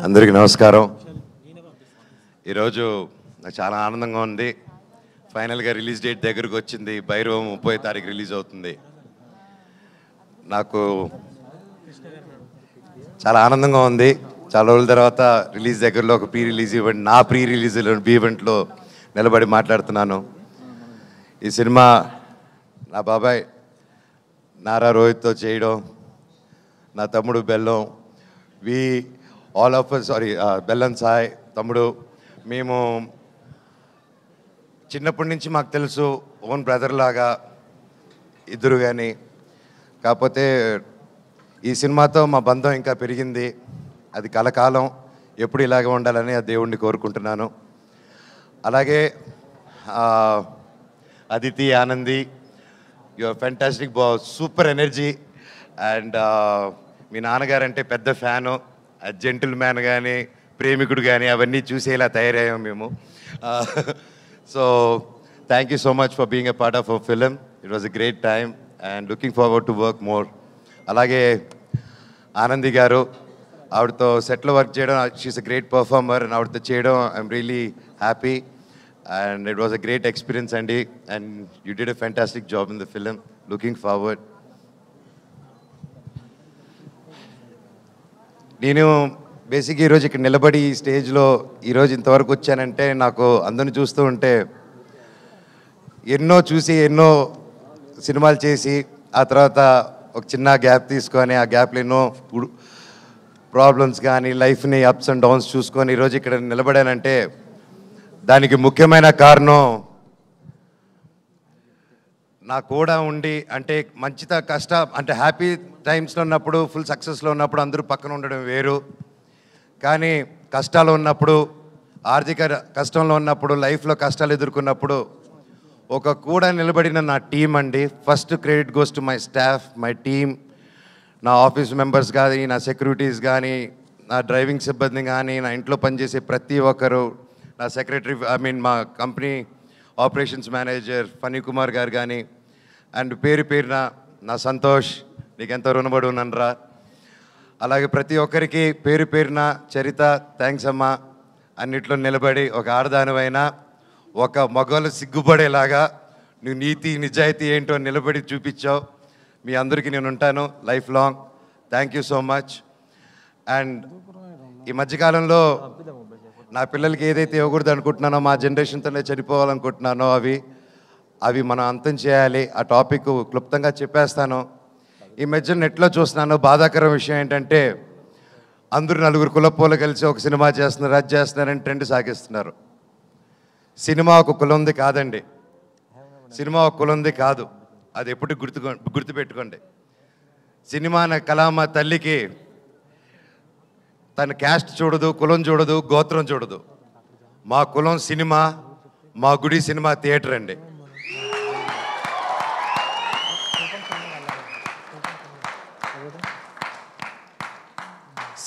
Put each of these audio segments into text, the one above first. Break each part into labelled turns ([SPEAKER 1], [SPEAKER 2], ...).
[SPEAKER 1] అందరికీ నమస్కారం. ఈరోజు నాకు చాలా ఆనందంగా ఉంది. ఫైనల్గా రిలీజ్ డేట్ దగ్గరకు వచ్చింది. భైరవం 30వ తారీఖు రిలీజ్ అవుతుంది. నాకు చాలా ఆనందంగా ఉంది. చాలా రోజుల తర్వాత రిలీజ్ దగ్గరలో ఒక ప్రీ రిలీజ్ ఈవెంట్, నా ప్రీ రిలీజ్ ఈవెంట్లో నిలబడి మాట్లాడుతున్నాను. ఈ సినిమా నా బాబాయ్ నారా రోహిత్తో చేయడం, నా తమ్ముడు బెల్లం, ఆల్ ఆఫ్ సారీ బెల్లం సాయ్ తమ్ముడు, మేము చిన్నప్పటి నుంచి మాకు తెలుసు, ఓన్ బ్రదర్ లాగా ఇద్దరు. కానీ కాకపోతే ఈ సినిమాతో మా బంధం ఇంకా పెరిగింది. అది కలకాలం ఎప్పుడు ఇలాగే ఉండాలని ఆ దేవుణ్ణి కోరుకుంటున్నాను. అలాగే Aditi, Anandi, your fantastic, super energy. And మీ నాన్నగారు అంటే పెద్ద ఫ్యాను. జెంటిల్ మ్యాన్ కానీ, ప్రేమికుడు కానీ అవన్నీ చూసేలా తయారయ్యాం మేము. So thank you so much for being a part of our film. It was a great time and looking forward to work more. అలాగే ఆనంది గారు, ఆవిడతో సెట్లో వర్క్ చేయడం, she's a great performer. And ఆవిడతో చేయడం I'm really happy and it was a great experience అండి. And you did a fantastic job in the film. Looking forward. నేను బేసిక్గా ఈరోజు ఇక్కడ నిలబడి ఈ స్టేజ్లో ఈరోజు ఇంతవరకు వచ్చానంటే, నాకు అందరిని చూస్తూ ఉంటే ఎన్నో చూసి ఎన్నో సినిమాలు చేసి ఆ తర్వాత ఒక చిన్న గ్యాప్ తీసుకొని ఆ గ్యాప్లో ఎన్నో ప్రాబ్లమ్స్ కానీ లైఫ్ని అప్స్ అండ్ డౌన్స్ చూసుకొని ఈరోజు ఇక్కడ నిలబడానంటే దానికి ముఖ్యమైన కారణం నా కూడా ఉండి, అంటే అంటే హ్యాపీ టైమ్స్లో ఉన్నప్పుడు, ఫుల్ సక్సెస్లో ఉన్నప్పుడు అందరూ పక్కన ఉండడం వేరు. కానీ కష్టాలు ఉన్నప్పుడు, ఆర్థిక కష్టంలో ఉన్నప్పుడు, లైఫ్లో కష్టాలు ఎదుర్కొన్నప్పుడు ఒక కూడా నిలబడిన నా టీం అండి. First credit goes to my staff, my team, నా ఆఫీస్ మెంబర్స్ కానీ, నా సెక్యూరిటీస్ కానీ, నా డ్రైవింగ్ సిబ్బంది కానీ, నా ఇంట్లో పనిచేసే ప్రతి ఒక్కరు, నా సెక్రటరీ, మా company operations manager Phani Kumar గారు కానీ, అండ్ పేరున నా సంతోష్, నీకెంతో రుణపడి ఉన్నానురా. అలాగే ప్రతి ఒక్కరికి పేరున చరిత, థ్యాంక్స్ అమ్మా. అన్నిట్లో నిలబడి ఒక ఆడదానివైనా ఒక మగవాళ్ళు సిగ్గుపడేలాగా నువ్వు నీతి నిజాయితీ ఏంటో నిలబడి చూపించావు. మీ అందరికీ నేను ఉంటాను life long. Thank you so much. And ఈ మధ్యకాలంలో నా పిల్లలకి ఏదైతే ఇవ్వకూడదు అనుకుంటున్నానో, మా జనరేషన్తోనే చనిపోవాలనుకుంటున్నానో అవి మనం అంతం చేయాలి. ఆ టాపిక్ క్లుప్తంగా చెప్పేస్తాను. ఈ మధ్య నెట్లో చూస్తున్నాను, బాధాకరం విషయం ఏంటంటే అందరూ నలుగురు కులపోలు కలిసి ఒక సినిమా చేస్తున్నారు, అది చేస్తున్నారని ట్రెండ్ సాగిస్తున్నారు. సినిమా ఒక కులంది కాదండి. సినిమా ఒక కులంది కాదు. అది ఎప్పుడు గుర్తుపెట్టుకోండి. సినిమా అనే కళామ తల్లికి తన క్యాస్ట్ చూడదు, కులం చూడదు, గోత్రం చూడదు. మా కులం సినిమా, మా గుడి సినిమా థియేటర్ అండి.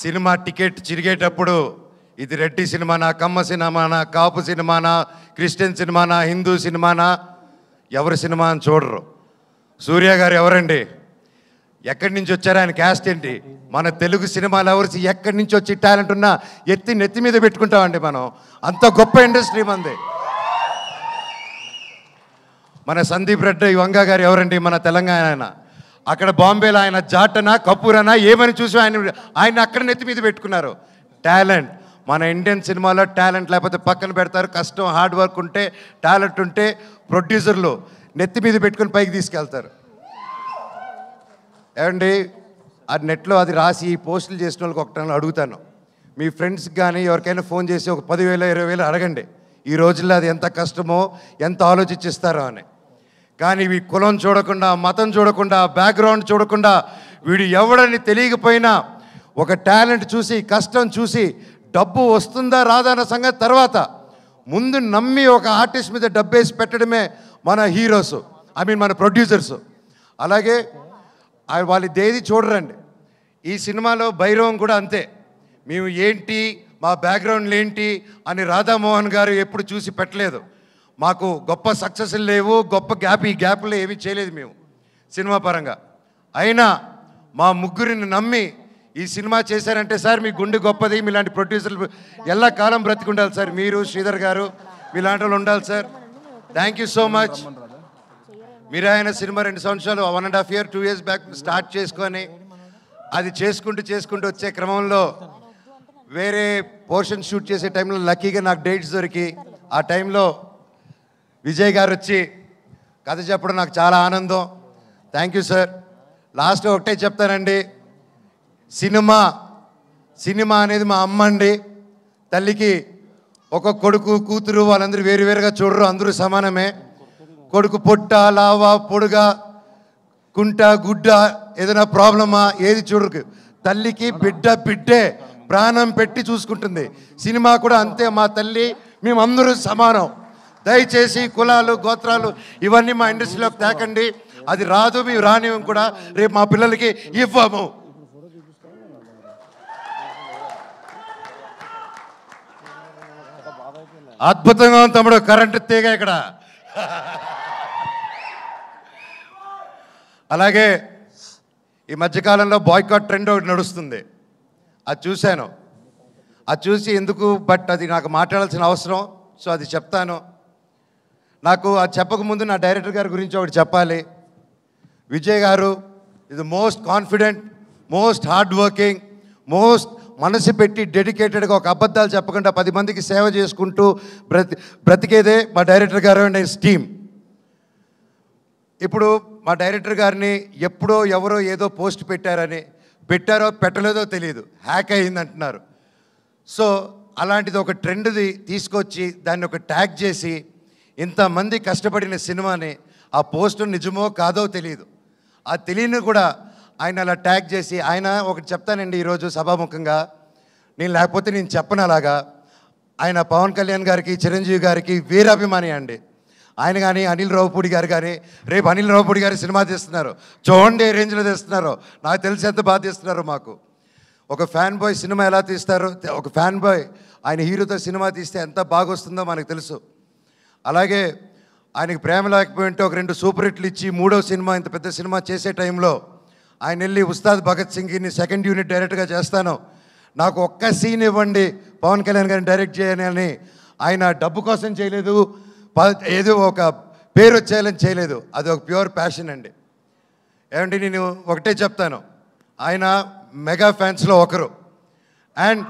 [SPEAKER 1] సినిమా టికెట్ చిరిగేటప్పుడు ఇది రెడ్డి సినిమానా, కమ్మ సినిమానా, కాపు సినిమానా, క్రిస్టియన్ సినిమానా, హిందూ సినిమానా, ఎవరి సినిమా అని చూడరు. సూర్య గారు ఎవరండి, ఎక్కడి నుంచి వచ్చారు, ఆయన క్యాస్ట్ ఏంటి, మన తెలుగు సినిమాలు ఎవరు ఎక్కడి నుంచి వచ్చి టాలెంట్ ఉన్నా నెత్తి మీద పెట్టుకుంటామండి మనం. అంత గొప్ప ఇండస్ట్రీ మంది. మన సందీప్ రెడ్డి వంగ గారు ఎవరండి, మన తెలంగాణ ఆయన. అక్కడ బాంబేలో ఆయన జాటనా కపూరనా ఏమని చూసి ఆయన అక్కడ నెత్తి మీద పెట్టుకున్నారు. టాలెంట్ మన ఇండియన్ సినిమాలో టాలెంట్ లేకపోతే పక్కన పెడతారు. కష్టం, హార్డ్ వర్క్ ఉంటే, టాలెంట్ ఉంటే ప్రొడ్యూసర్లు నెత్తి మీద పెట్టుకుని పైకి తీసుకెళ్తారు. ఏమండి, అది నెట్లో అది రాసి పోస్టులు చేసిన వాళ్ళకి ఒకటి అడుగుతాను, మీ ఫ్రెండ్స్కి కానీ ఎవరికైనా ఫోన్ చేసి ఒక 10,000 20,000 అడగండి. ఈ రోజుల్లో అది ఎంత కష్టమో, ఎంత ఆలోచించిస్తారో అని. కానీ ఇవి కులం చూడకుండా, మతం చూడకుండా, బ్యాక్గ్రౌండ్ చూడకుండా, వీడు ఎవడని తెలియకపోయినా ఒక టాలెంట్ చూసి, కష్టం చూసి, డబ్బు వస్తుందా రాదా అన్న సంగతి తర్వాత ముందు నమ్మి ఒక ఆర్టిస్ట్ మీద డబ్బేసి పెట్టడమే మన హీరోస్, మన ప్రొడ్యూసర్స్. అలాగే వాళ్ళు దేది చూడరండి. ఈ సినిమాలో భైరవం కూడా అంతే. మేము ఏంటి, మా బ్యాక్గ్రౌండ్లు ఏంటి అని రాధామోహన్ గారు ఎప్పుడు చూసి పెట్టలేదు. మాకు గొప్ప సక్సెస్లు లేవు, గొప్ప ఈ గ్యాప్లో ఏమీ చేయలేదు మేము సినిమా పరంగా. అయినా మా ముగ్గురిని నమ్మి ఈ సినిమా చేశారంటే సార్ మీ గుండె గొప్పది, మీలాంటి ప్రొడ్యూసర్లు ఎలా కాలం బ్రతికుండాలి సార్. మీరు శ్రీధర్ గారు మీలాంటి వాళ్ళు ఉండాలి sir. Thank you so much. మీరు ఆయన సినిమా 2 సంవత్సరాలు 1.5 year 2 years బ్యాక్ స్టార్ట్ చేసుకొని అది చేసుకుంటూ వచ్చే క్రమంలో వేరే పోర్షన్ షూట్ చేసే టైంలో లక్కీగా నాకు డేట్స్ దొరికి ఆ టైంలో విజయ్ గారు వచ్చి కథ చెప్పడం నాకు చాలా ఆనందం. Thank you sir. లాస్ట్ ఒకటే చెప్తానండి, సినిమా అనేది మా అమ్మ అండి. తల్లికి ఒక కొడుకు కూతురు వాళ్ళందరూ వేరువేరుగా చూడరు, అందరూ సమానమే. కొడుకు పొట్ట లావా పొడుగా కుంట గుడ్డ ఏదైనా ప్రాబ్లమా ఏది చూడరు. తల్లికి బిడ్డే ప్రాణం పెట్టి చూసుకుంటుంది. సినిమా కూడా అంతే. మా తల్లి మేమందరూ సమానం. దయచేసి కులాలు గోత్రాలు ఇవన్నీ మా ఇండస్ట్రీలోకి తేకండి. అది రాదు, మేము రానివ్వం కూడా, రేపు మా పిల్లలకి ఇవ్వము. అద్భుతంగా ఉంది తమ్ముడు, కరెంటు తీగ ఇక్కడ. అలాగే ఈ మధ్యకాలంలో బాయ్కాట్ ట్రెండ్ ఒకటి నడుస్తుంది, అది చూశాను. అది చూసి ఎందుకు, బట్ అది నాకు మాట్లాడాల్సిన అవసరం, సో అది చెప్తాను. నాకు అది చెప్పకముందు నా డైరెక్టర్ గారి గురించి ఒకటి చెప్పాలి. విజయ్ గారు ఇది most confident, most hard working, most మనసు పెట్టి డెడికేటెడ్గా ఒక అబద్ధాలు చెప్పకుండా 10 మందికి సేవ చేసుకుంటూ బ్రతికేదే మా డైరెక్టర్ గారు అండ్ హిస్ టీమ్. ఇప్పుడు మా డైరెక్టర్ గారిని ఎప్పుడో ఎవరో ఏదో పోస్ట్ పెట్టారో పెట్టలేదో తెలియదు, హ్యాక్ అయింది అంటున్నారు. సో అలాంటిది ఒక ట్రెండ్ది తీసుకొచ్చి దాన్ని ఒక ట్యాగ్ చేసి ఇంతమంది కష్టపడిన సినిమాని ఆ పోస్ట్ నిజమో కాదో తెలియదు, ఆ తెలియని కూడా ఆయన అలా ట్యాగ్ చేసి, ఆయన ఒకటి చెప్తానండి ఈరోజు సభాముఖంగా, నేను లేకపోతే నేను చెప్పను అలాగా. ఆయన పవన్ కళ్యాణ్ గారికి చిరంజీవి గారికి వీరాభిమాని అండి. ఆయన కానీ అనిల్ రావుపూడి గారు కానీ, రేపు అనిల్ రావుపూడి గారి సినిమా తీస్తున్నారు, చూడండి ఏ రేంజ్లో తీస్తున్నారు, నాకు తెలిసి ఎంత బాగా తీస్తున్నారు. మాకు ఒక ఫ్యాన్ బాయ్ సినిమా ఎలా తీస్తారో, ఒక ఫ్యాన్ బాయ్ ఆయన హీరోతో సినిమా తీస్తే ఎంత బాగా వస్తుందో మనకు తెలుసు. అలాగే ఆయనకి ప్రేమ లేకపోయింటే ఒక 2 సూపర్ హిట్లు ఇచ్చి 3వ సినిమా ఇంత పెద్ద సినిమా చేసే టైంలో ఆయన వెళ్ళి ఉస్తాద్ భగత్ సింగ్ని 2nd యూనిట్ డైరెక్ట్గా చేస్తాను, నాకు ఒక్క సీన్ ఇవ్వండి పవన్ కళ్యాణ్ గారిని డైరెక్ట్ చేయాలని. ఆయన డబ్బు కోసం చేయలేదు, ఏదో ఒక పేరు వచ్చేయాలని చేయలేదు, అది ఒక ప్యూర్ ప్యాషన్ అండి. ఏమంటే నేను ఒకటే చెప్తాను, ఆయన మెగా ఫ్యాన్స్లో ఒకరు, అండ్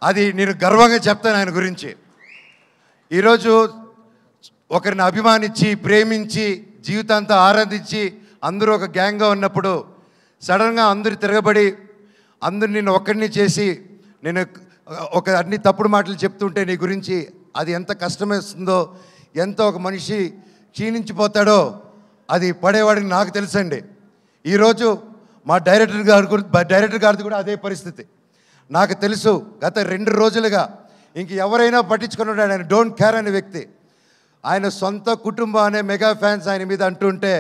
[SPEAKER 1] అది నేను గర్వంగా చెప్తాను ఆయన గురించి. ఈరోజు ఒకరిని అభిమానించి ప్రేమించి జీవితాంతా ఆరాధించి అందరూ ఒక గ్యాంగ్గా ఉన్నప్పుడు సడన్గా అందరు తిరగబడి అందరు నిన్ను ఒక్కడిని చేసి నేను ఒక అన్ని తప్పుడు మాటలు చెప్తుంటే నీ గురించి అది ఎంత కష్టమేస్తుందో, ఎంత ఒక మనిషి క్షీణించిపోతాడో అది పడేవాడికి నాకు తెలుసండి. ఈరోజు మా డైరెక్టర్ గారిది కూడా అదే పరిస్థితి నాకు తెలుసు. గత 2 రోజులుగా ఇంక ఎవరైనా పట్టించుకున్నాడు, ఆయన డోంట్ కేర్ అనే వ్యక్తి. ఆయన సొంత కుటుంబం అనే మెగా ఫ్యాన్స్ ఆయన మీద అంటుంటే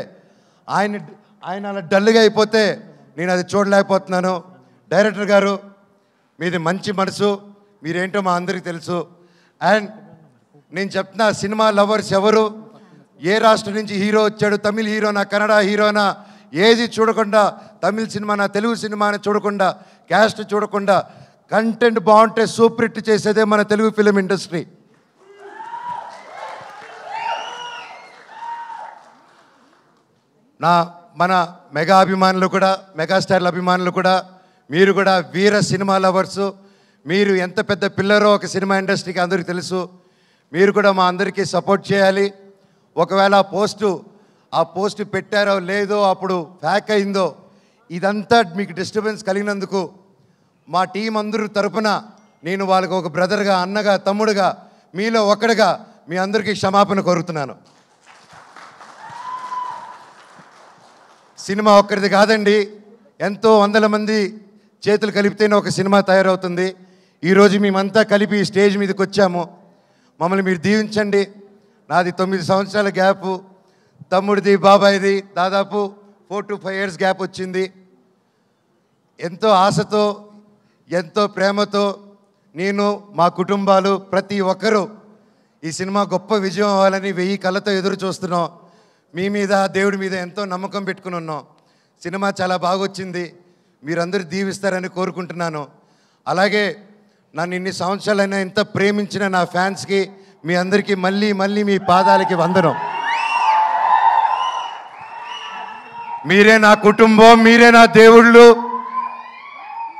[SPEAKER 1] ఆయన అలా డల్గా అయిపోతే నేను అది చూడలేకపోతున్నాను. డైరెక్టర్ గారు మీది మంచి మనసు, మీరేంటో మా అందరికీ తెలుసు. అండ్ నేను చెప్తున్నా, సినిమా లవర్స్ ఎవరు, ఏ రాష్ట్రం నుంచి హీరో వచ్చాడు, తమిళ హీరోనా కన్నడ హీరోనా ఏది చూడకుండా, తమిళ సినిమానా తెలుగు సినిమాని చూడకుండా, క్యాస్ట్ చూడకుండా, కంటెంట్ బాగుంటే సూపర్ హిట్ చేసేదే మన తెలుగు ఫిలిం ఇండస్ట్రీ. మన మెగా అభిమానులు కూడా, మెగాస్టార్ల అభిమానులు కూడా, మీరు కూడా వీర సినిమా లవర్సు. మీరు ఎంత పెద్ద పిల్లరో ఒక సినిమా ఇండస్ట్రీకి అందరికీ తెలుసు. మీరు కూడా మా అందరికీ సపోర్ట్ చేయాలి. ఒకవేళ ఆ పోస్టు పెట్టారో లేదో, అప్పుడు హ్యాక్ అయిందో, ఇదంతా మీకు డిస్టర్బెన్స్ కలిగినందుకు మా టీం అందరూ తరపున నేను వాళ్ళకి ఒక బ్రదర్గా, అన్నగా, తమ్ముడుగా, మీలో ఒకడుగా మీ అందరికీ క్షమాపణ కోరుతున్నాను. సినిమా ఒక్కరిది కాదండి, ఎంతో వందల మంది చేతులు కలిపితేనే ఒక సినిమా తయారవుతుంది. ఈరోజు మేమంతా కలిపి స్టేజ్ మీదకి వచ్చాము, మమ్మల్ని మీరు దీవించండి. నాది 9 సంవత్సరాల గ్యాపు, తమ్ముడిది బాబాయిది దాదాపు 4 to 5 years గ్యాప్ వచ్చింది. ఎంతో ఆశతో, ఎంతో ప్రేమతో నేను, మా కుటుంబాలు, ప్రతి ఒక్కరూ ఈ సినిమా గొప్ప విజయం అవ్వాలని 1000 కళ్ళతో ఎదురు చూస్తున్నాం. మీ మీద, దేవుడి మీద ఎంతో నమ్మకం పెట్టుకుని ఉన్నాం. సినిమా చాలా బాగా వచ్చింది. మీరందరూ దీవిస్తారని కోరుకుంటున్నాను. అలాగే నన్ను ఇన్ని సంవత్సరాలైనా ఎంత ప్రేమించిన నా ఫ్యాన్స్కి మీ అందరికీ మళ్ళీ మళ్ళీ మీ పాదాలకి వందనం. మీరే నా కుటుంబం, మీరే నా దేవుళ్ళు.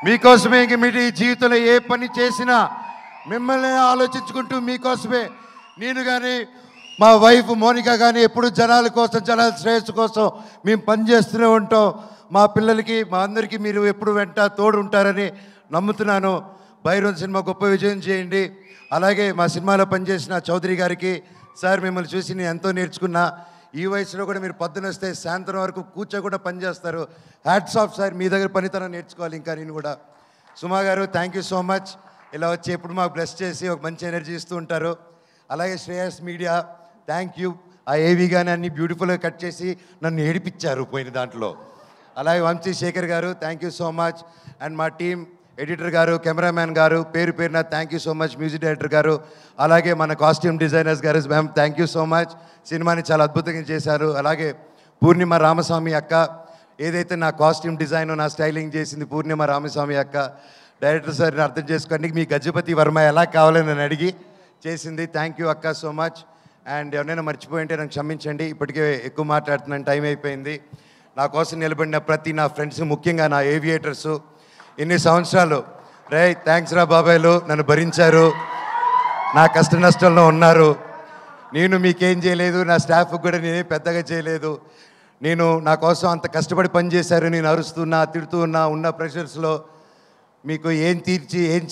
[SPEAKER 1] మీకోసమే ఇంక మీ జీవితంలో ఏ పని చేసినా మిమ్మల్ని ఆలోచించుకుంటూ మీకోసమే నేను కానీ మా వైఫ్ మోనిక కానీ ఎప్పుడు జనాల కోసం, జనాల శ్రేయస్సు కోసం మేము పనిచేస్తూనే ఉంటాం. మా పిల్లలకి మా అందరికీ మీరు ఎప్పుడు వెంట తోడు ఉంటారని నమ్ముతున్నాను. భైరవన్ సినిమా గొప్ప విజయం చేయండి. అలాగే మా సినిమాలో పనిచేసిన చౌదరి గారికి, సార్ మిమ్మల్ని చూసి నేను ఎంతో నేర్చుకున్నా. ఈ వయసులో కూడా మీరు పొద్దున వస్తే సాయంత్రం వరకు కూర్చోకుండా పనిచేస్తారు. హ్యాట్స్ ఆఫ్ సార్, మీ దగ్గర పనితనం నేర్చుకోవాలి ఇంకా నేను కూడా. సుమా గారు థ్యాంక్ యూ సో మచ్. ఇలా వచ్చి ఎప్పుడు మాకు బ్లెస్ చేసి ఒక మంచి ఎనర్జీ ఇస్తూ ఉంటారు. అలాగే శ్రేయస్ మీడియా థ్యాంక్ యూ. ఆ ఏవి కానీ అన్ని బ్యూటిఫుల్గా కట్ చేసి నన్ను ఏడిపించారు పోయిన దాంట్లో. అలాగే వంశీ శేఖర్ గారు thank you so much. And మా టీం ఎడిటర్ గారు, కెమెరామ్యాన్ గారు, పేరు పేరున thank you so much. Music director గారు, అలాగే మన కాస్ట్యూమ్ డిజైనర్స్ గారు, ma'am thank you so much. సినిమాని చాలా అద్భుతంగా చేశారు. అలాగే పూర్ణిమ రామస్వామి అక్క, ఏదైతే నా కాస్ట్యూమ్ డిజైన్ నా స్టైలింగ్ చేసింది పూర్ణిమ రామస్వామి అక్క. డైరెక్టర్ సార్ని అర్థం చేసుకోండి, మీ గజపతి వర్మ ఎలా కావాలని నన్ను అడిగి చేసింది. థ్యాంక్ యూ అక్క సో మచ్. అండ్ ఎవరైనా మర్చిపోయింటే నాకు క్షమించండి, ఇప్పటికే ఎక్కువ మాట్లాడుతున్నాను, టైం అయిపోయింది. నా కోసం నిలబడిన ప్రతి నా ఫ్రెండ్స్, ముఖ్యంగా నా ఏవియేటర్సు, ఇన్ని సంవత్సరాలు రే థ్యాంక్స్ రా బాబాయ్లు, నన్ను భరించారు, నా కష్ట నష్టంలో ఉన్నారు. నేను మీకేం చేయలేదు, నా స్టాఫ్కి కూడా నేనేం పెద్దగా చేయలేదు. నేను నా కోసం అంత కష్టపడి పనిచేశారు. నేను అరుస్తున్నా, తిడుతూ ఉన్న ప్రెషర్స్లో మీకు ఏం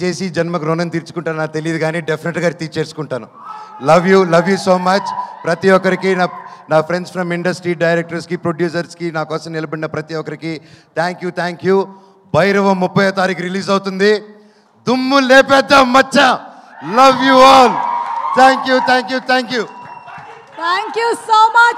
[SPEAKER 1] చేసి జన్మకు రుణం తీర్చుకుంటానో నాకు తెలియదు, కానీ డెఫినెట్గా తీర్చేసుకుంటాను. Love you so much. ప్రతి ఒక్కరికి నా ఫ్రెండ్స్ ఫ్రమ్ ఇండస్ట్రీ, డైరెక్టర్స్కి, ప్రొడ్యూసర్స్కి, నా కోసం నిలబడిన ప్రతి ఒక్కరికి థ్యాంక్ యూ. భైరవం 30వ తారీఖు రిలీజ్ అవుతుంది. దుమ్ము లేపేద్దాం మచ్చ. Love you all. Thank you so much.